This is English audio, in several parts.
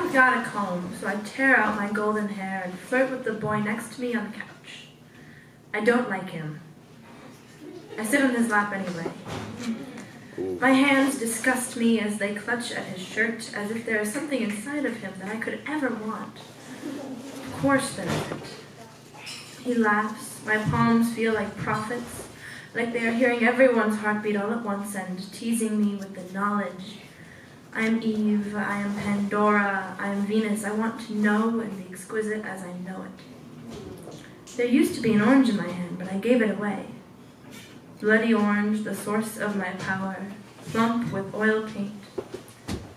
haven't got a comb, so I tear out my golden hair and flirt with the boy next to me on the couch. I don't like him. I sit on his lap anyway. My hands disgust me as they clutch at his shirt, as if there is something inside of him that I could ever want. Of course there isn't. He laughs. My palms feel like prophets, like they are hearing everyone's heartbeat all at once and teasing me with the knowledge. I am Eve, I am Pandora, I am Venus. I want to know and be exquisite as I know it. There used to be an orange in my hand, but I gave it away. Bloody orange, the source of my power, plump with oil paint.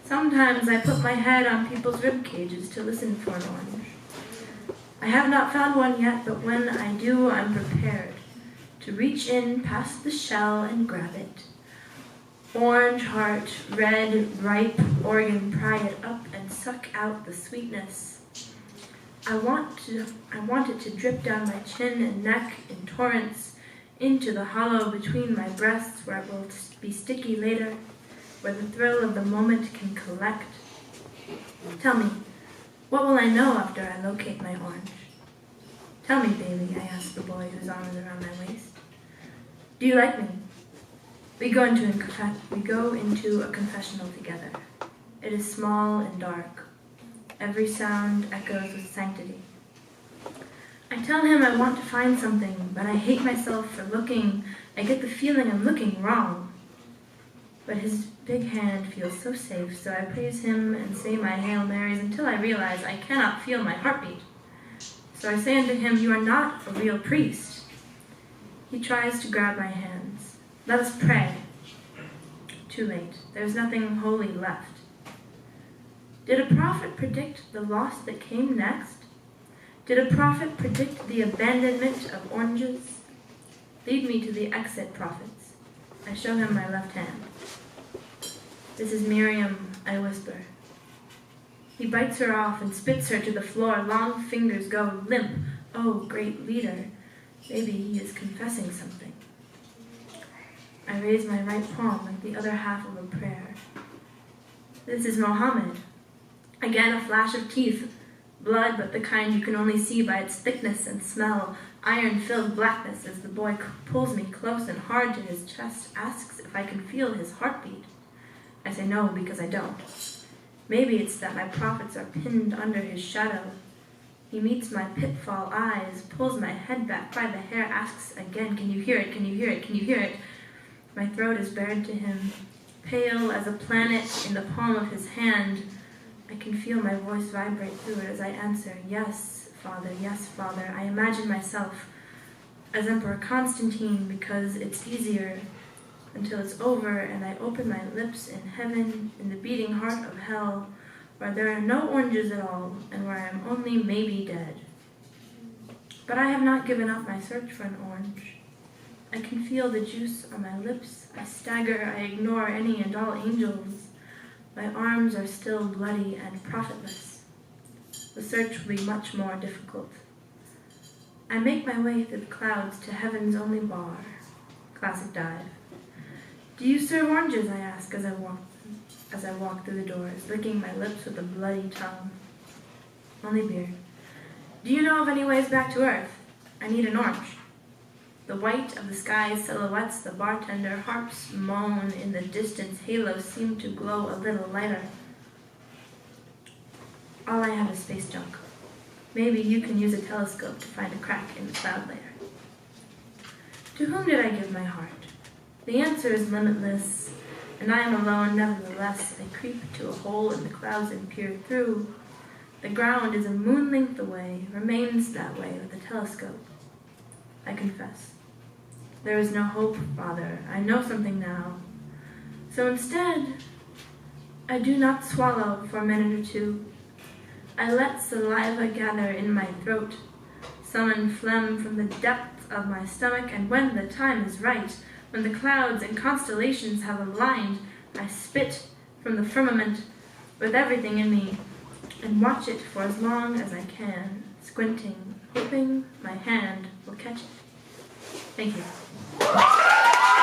Sometimes I put my head on people's rib cages to listen for an orange. I have not found one yet, but when I do, I'm prepared to reach in past the shell and grab it. Orange heart, red, ripe organ, pry it up and suck out the sweetness. I want it to drip down my chin and neck in torrents into the hollow between my breasts where it will be sticky later, where the thrill of the moment can collect. Tell me, what will I know after I locate my orange? Tell me, baby, I ask the boy whose arm is around my waist. Do you like me? We go into a confessional together. It is small and dark. Every sound echoes with sanctity. I tell him I want to find something, but I hate myself for looking. I get the feeling I'm looking wrong. But his big hand feels so safe, so I praise him and say my Hail Marys until I realize I cannot feel my heartbeat. So I say unto him, "You are not a real priest." He tries to grab my hands. Let us pray. Too late. There's nothing holy left. Did a prophet predict the loss that came next? Did a prophet predict the abandonment of oranges? Lead me to the exit, prophets. I show him my left hand. This is Miriam, I whisper. He bites her off and spits her to the floor. Long fingers go limp. Oh, great leader. Maybe he is confessing something. I raise my right palm like the other half of a prayer. This is Mohammed. Again, a flash of teeth. Blood, but the kind you can only see by its thickness and smell. Iron-filled blackness as the boy pulls me close and hard to his chest, asks if I can feel his heartbeat. I say no, because I don't. Maybe it's that my prophets are pinned under his shadow. He meets my pitfall eyes, pulls my head back by the hair, asks again, "Can you hear it? Can you hear it? Can you hear it?" My throat is bared to him, pale as a planet in the palm of his hand. I can feel my voice vibrate through it as I answer, "Yes, Father, yes, Father." I imagine myself as Emperor Constantine because it's easier until it's over and I open my lips in heaven, in the beating heart of hell, where there are no oranges at all and where I am only maybe dead. But I have not given up my search for an orange. I can feel the juice on my lips. I stagger. I ignore any and all angels. My arms are still bloody and profitless. The search will be much more difficult. I make my way through the clouds to heaven's only bar. Classic dive. "Do you serve oranges?" I ask as I walk through the doors, licking my lips with a bloody tongue. "Only beer." "Do you know of any ways back to Earth? I need an orange." The white of the sky silhouettes the bartender. Harps moan in the distance. Halos seem to glow a little lighter. All I have is space junk. Maybe you can use a telescope to find a crack in the cloud layer. To whom did I give my heart? The answer is limitless, and I am alone. Nevertheless, I creep to a hole in the clouds and peer through. The ground is a moon length away, remains that way with a telescope. I confess. There is no hope, Father. I know something now. So instead, I do not swallow for a minute or two. I let saliva gather in my throat, summon phlegm from the depths of my stomach, and when the time is right, when the clouds and constellations have aligned, I spit from the firmament with everything in me and watch it for as long as I can, squinting, hoping my hand will catch it. Thank you.